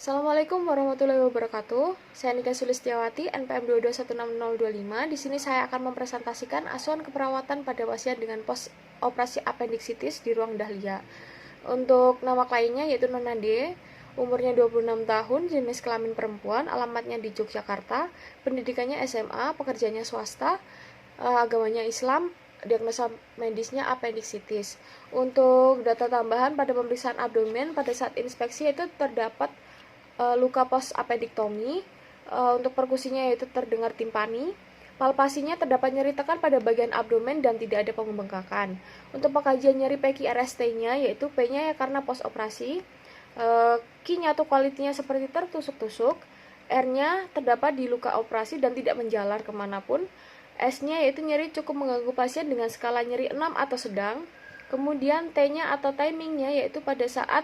Assalamualaikum warahmatullahi wabarakatuh. Saya Nika Sulistiawati, NPM 2216025. Di sini saya akan mempresentasikan asuhan keperawatan pada pasien dengan pos operasi appendicitis di ruang dahlia. Untuk nama kliennya yaitu Nona D, umurnya 26 tahun, jenis kelamin perempuan, alamatnya di Yogyakarta, pendidikannya SMA, pekerjaannya swasta, agamanya Islam, diagnosa medisnya appendicitis. Untuk data tambahan pada pemeriksaan abdomen pada saat inspeksi itu terdapat luka pos appendiktomi. Untuk perkusinya yaitu terdengar timpani. Palpasinya terdapat nyeri tekan pada bagian abdomen dan tidak ada pembengkakan. Untuk pengkajian nyeri PQRST-nya yaitu P-nya ya karena pos operasi, Q-nya atau quality-nya seperti tertusuk-tusuk, R-nya terdapat di luka operasi dan tidak menjalar kemanapun, S-nya yaitu nyeri cukup mengganggu pasien dengan skala nyeri 6 atau sedang, kemudian T-nya atau timing-nya yaitu pada saat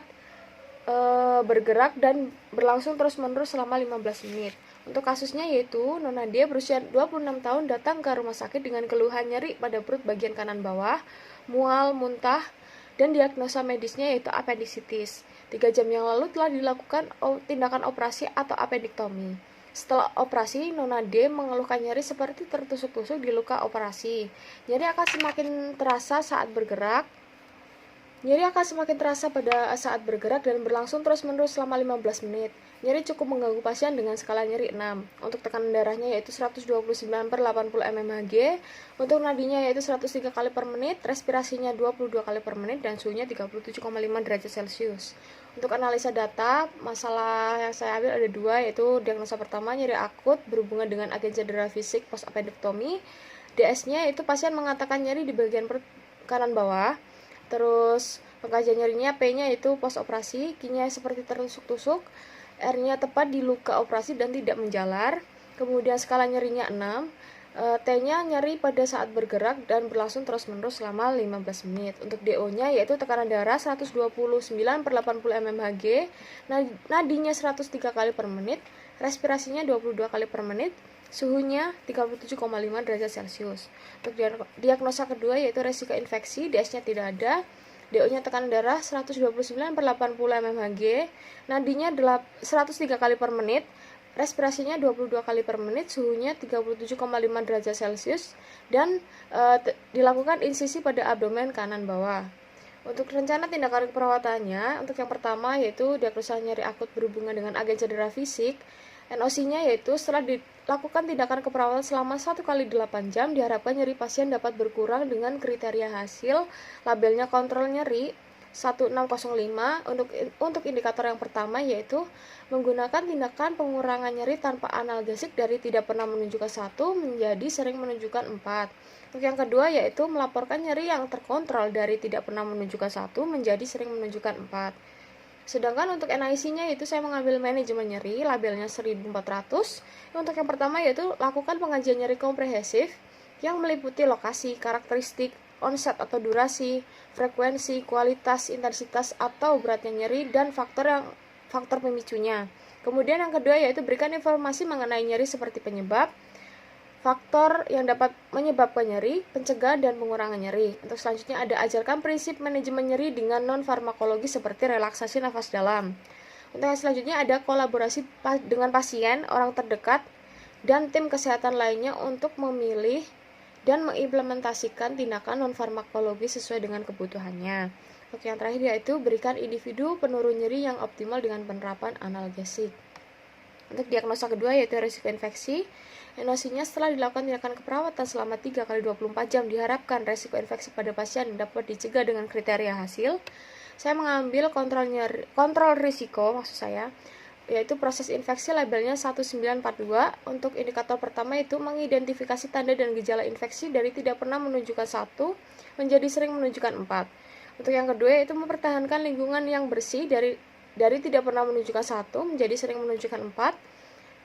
bergerak dan berlangsung terus-menerus selama 15 menit. Untuk kasusnya yaitu Nona D berusia 26 tahun datang ke rumah sakit dengan keluhan nyeri pada perut bagian kanan bawah, mual, muntah, dan diagnosa medisnya yaitu appendicitis. 3 jam yang lalu telah dilakukan tindakan operasi atau appendiktomi. Setelah operasi, Nona D mengeluhkan nyeri seperti tertusuk-tusuk di luka operasi. Nyeri akan semakin terasa saat bergerak. Nyeri akan semakin terasa pada saat bergerak dan berlangsung terus-menerus selama 15 menit. Nyeri cukup mengganggu pasien dengan skala nyeri 6. Untuk tekanan darahnya yaitu 129/80 mmHg. Untuk nadinya yaitu 103 kali per menit, respirasinya 22 kali per menit, dan suhunya 37,5 derajat Celcius. Untuk analisa data, masalah yang saya ambil ada 2, yaitu diagnosa pertama nyeri akut berhubungan dengan agen cedera fisik post appendektomi. DS-nya yaitu pasien mengatakan nyeri di bagian perut kanan bawah. Terus pengkajian nyerinya P-nya itu pos operasi, Q-nya seperti tertusuk-tusuk, R-nya tepat di luka operasi dan tidak menjalar. Kemudian skala nyerinya 6, T-nya nyeri pada saat bergerak dan berlangsung terus-menerus selama 15 menit. Untuk DO-nya yaitu tekanan darah 129/80 mmHg, nadinya 103 kali per menit, respirasinya 22 kali per menit, suhunya 37,5 derajat Celcius. Untuk diagnosa kedua yaitu resiko infeksi, DS-nya tidak ada. DO-nya tekanan darah 129/80 mmHg, nadinya 103 kali per menit, respirasinya 22 kali per menit, suhunya 37,5 derajat Celcius, dan dilakukan insisi pada abdomen kanan bawah. Untuk rencana tindakan perawatannya, untuk yang pertama yaitu diagnosa nyeri akut berhubungan dengan agen cedera fisik. NOC-nya yaitu setelah dilakukan tindakan keperawatan selama 1x8 jam, diharapkan nyeri pasien dapat berkurang dengan kriteria hasil labelnya kontrol nyeri 1605. Untuk indikator yang pertama yaitu menggunakan tindakan pengurangan nyeri tanpa analgesik dari tidak pernah menunjukkan 1 menjadi sering menunjukkan 4. Untuk yang kedua yaitu melaporkan nyeri yang terkontrol dari tidak pernah menunjukkan 1 menjadi sering menunjukkan 4. Sedangkan untuk NIC-nya yaitu saya mengambil manajemen nyeri, labelnya 1400. Untuk yang pertama yaitu lakukan pengajian nyeri komprehensif yang meliputi lokasi, karakteristik, onset atau durasi, frekuensi, kualitas, intensitas atau beratnya nyeri, dan faktor pemicunya. Kemudian yang kedua yaitu berikan informasi mengenai nyeri seperti penyebab, faktor yang dapat menyebabkan nyeri, pencegahan dan pengurangan nyeri. Untuk selanjutnya ada ajarkan prinsip manajemen nyeri dengan non-farmakologi seperti relaksasi nafas dalam. Untuk yang selanjutnya ada kolaborasi dengan pasien, orang terdekat, dan tim kesehatan lainnya untuk memilih dan mengimplementasikan tindakan non-farmakologi sesuai dengan kebutuhannya. Untuk yang terakhir yaitu berikan individu penurun nyeri yang optimal dengan penerapan analgesik. Untuk diagnosa kedua yaitu risiko infeksi, NOC-nya setelah dilakukan tindakan keperawatan selama 3x24 jam, diharapkan risiko infeksi pada pasien dapat dicegah dengan kriteria hasil. Saya mengambil kontrol risiko yaitu proses infeksi, labelnya 1942. Untuk indikator pertama itu mengidentifikasi tanda dan gejala infeksi dari tidak pernah menunjukkan 1 menjadi sering menunjukkan 4. Untuk yang kedua yaitu mempertahankan lingkungan yang bersih dari tidak pernah menunjukkan 1 menjadi sering menunjukkan 4.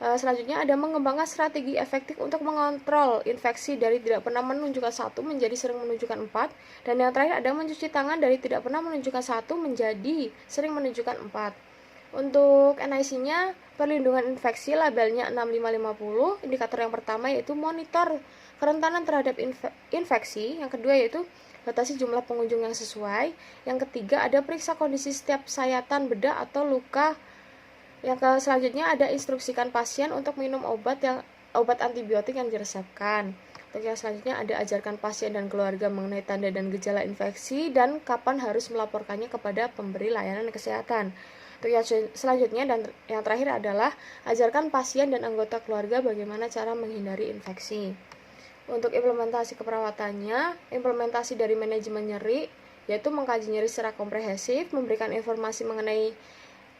Selanjutnya ada mengembangkan strategi efektif untuk mengontrol infeksi dari tidak pernah menunjukkan 1 menjadi sering menunjukkan 4. Dan yang terakhir ada mencuci tangan dari tidak pernah menunjukkan 1 menjadi sering menunjukkan 4. Untuk NIC-nya perlindungan infeksi, labelnya 6550. Indikator yang pertama yaitu monitor kerentanan terhadap infeksi. Yang kedua yaitu batasi jumlah pengunjung yang sesuai. Yang ketiga ada periksa kondisi setiap sayatan bedah atau luka Selanjutnya ada instruksikan pasien untuk minum obat antibiotik yang diresepkan. Untuk yang selanjutnya ada ajarkan pasien dan keluarga mengenai tanda dan gejala infeksi dan kapan harus melaporkannya kepada pemberi layanan kesehatan. Untuk yang selanjutnya dan yang terakhir adalah ajarkan pasien dan anggota keluarga bagaimana cara menghindari infeksi. Untuk implementasi keperawatannya, implementasi dari manajemen nyeri yaitu mengkaji nyeri secara komprehensif, memberikan informasi mengenai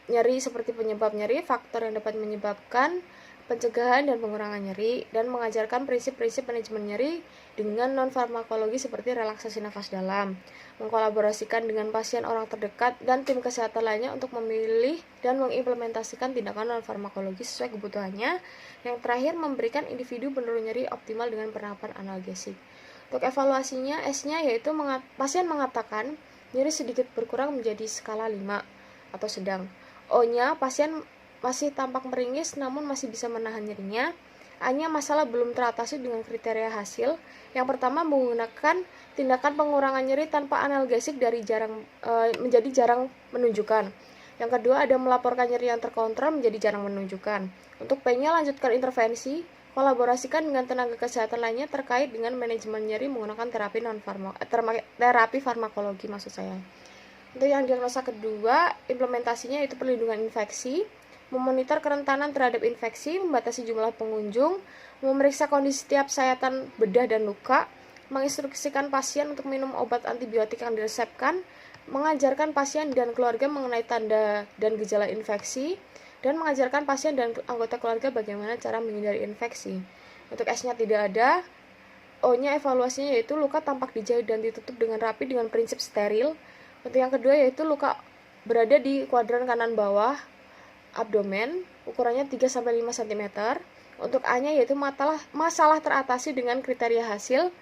nyeri seperti penyebab nyeri, faktor yang dapat menyebabkan, pencegahan dan pengurangan nyeri, dan mengajarkan prinsip-prinsip manajemen nyeri dengan non-farmakologi seperti relaksasi nafas dalam, mengkolaborasikan dengan pasien orang terdekat dan tim kesehatan lainnya untuk memilih dan mengimplementasikan tindakan non-farmakologi sesuai kebutuhannya. Yang terakhir, memberikan individu penurun nyeri optimal dengan penerapan analgesik. Untuk evaluasinya, S-nya yaitu pasien mengatakan nyeri sedikit berkurang menjadi skala 5 atau sedang. O-nya, pasien masih tampak meringis namun masih bisa menahan nyerinya. A-nya, masalah belum teratasi dengan kriteria hasil. Yang pertama, menggunakan tindakan pengurangan nyeri tanpa analgesik menjadi jarang menunjukkan. Yang kedua, ada melaporkan nyeri yang terkontrol menjadi jarang menunjukkan. Untuk P-nya, lanjutkan intervensi, kolaborasikan dengan tenaga kesehatan lainnya terkait dengan manajemen nyeri menggunakan terapi farmakologi maksud saya. Untuk yang diagnosa kedua, implementasinya yaitu perlindungan infeksi, memonitor kerentanan terhadap infeksi, membatasi jumlah pengunjung, memeriksa kondisi setiap sayatan bedah dan luka, menginstruksikan pasien untuk minum obat antibiotik yang diresepkan, mengajarkan pasien dan keluarga mengenai tanda dan gejala infeksi, dan mengajarkan pasien dan anggota keluarga bagaimana cara menghindari infeksi. Untuk S-nya tidak ada. O-nya evaluasinya yaitu luka tampak dijahit dan ditutup dengan rapi dengan prinsip steril. Untuk yang kedua yaitu luka berada di kuadran kanan bawah abdomen, ukurannya 3-5 cm. Untuk A-nya yaitu masalah teratasi dengan kriteria hasil,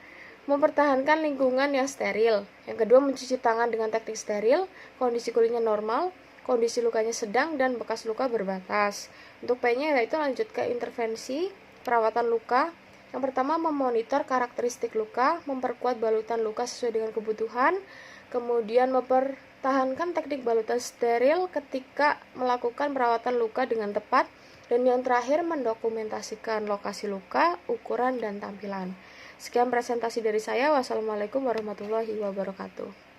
mempertahankan lingkungan yang steril. Yang kedua, mencuci tangan dengan teknik steril, kondisi kulitnya normal, kondisi lukanya sedang, dan bekas luka berbatas. Untuk P-nya yaitu lanjut ke intervensi perawatan luka. Yang pertama, memonitor karakteristik luka, memperkuat balutan luka sesuai dengan kebutuhan, kemudian mempertahankan teknik balutan steril ketika melakukan perawatan luka dengan tepat, dan yang terakhir mendokumentasikan lokasi luka, ukuran, dan tampilan. Sekian presentasi dari saya. Wassalamualaikum warahmatullahi wabarakatuh.